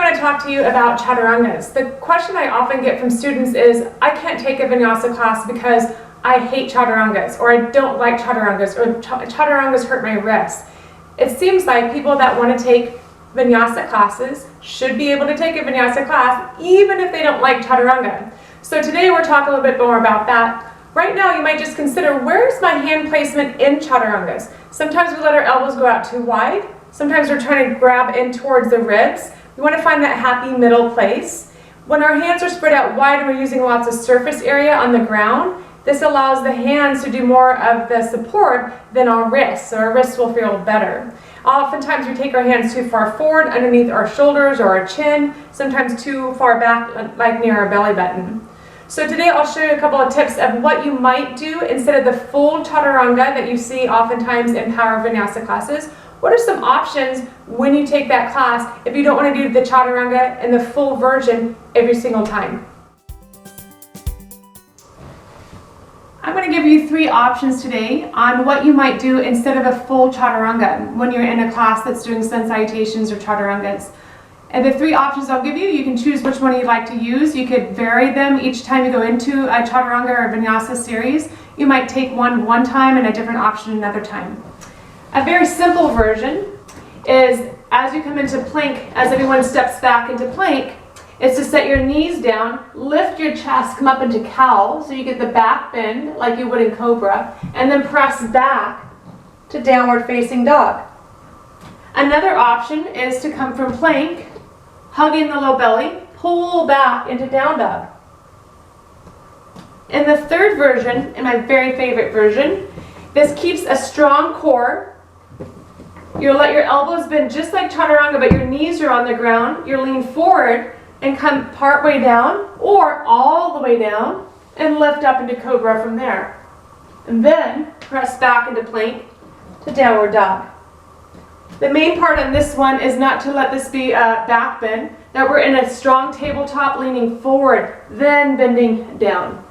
want to talk to you about Chaturangas. The question I often get from students is, I can't take a vinyasa class because I hate Chaturangas, or I don't like Chaturangas, or Chaturangas hurt my wrists. It seems like people that want to take vinyasa classes should be able to take a vinyasa class even if they don't like Chaturanga. So today we're talking a little bit more about that. Right now you might just consider, where's my hand placement in Chaturangas? Sometimes we let our elbows go out too wide. Sometimes we're trying to grab in towards the ribs. We want to find that happy middle place. When our hands are spread out wide and we're using lots of surface area on the ground, this allows the hands to do more of the support than our wrists, so our wrists will feel better. Oftentimes we take our hands too far forward underneath our shoulders or our chin, sometimes too far back like near our belly button. So today I'll show you a couple of tips of what you might do instead of the full Chaturanga that you see oftentimes in power vinyasa classes. What are some options when you take that class if you don't want to do the Chaturanga in the full version every single time? I'm going to give you 3 options today on what you might do instead of a full Chaturanga when you're in a class that's doing sun salutations or Chaturangas. And the 3 options I'll give you, you can choose which one you'd like to use. You could vary them each time you go into a Chaturanga or Vinyasa series. You might take one time and a different option another time. A very simple version is, as you come into plank, as everyone steps back into plank, is to set your knees down, lift your chest, come up into cow, so you get the back bend like you would in cobra, and then press back to downward facing dog. Another option is to come from plank, hugging the low belly, pull back into down dog. In the third version, and my very favorite version, this keeps a strong core. You'll let your elbows bend just like Chaturanga, but your knees are on the ground. You're leaning forward and come part way down or all the way down and lift up into cobra from there. And then press back into plank to downward dog. The main part on this one is not to let this be a back bend, that we're in a strong tabletop leaning forward, then bending down.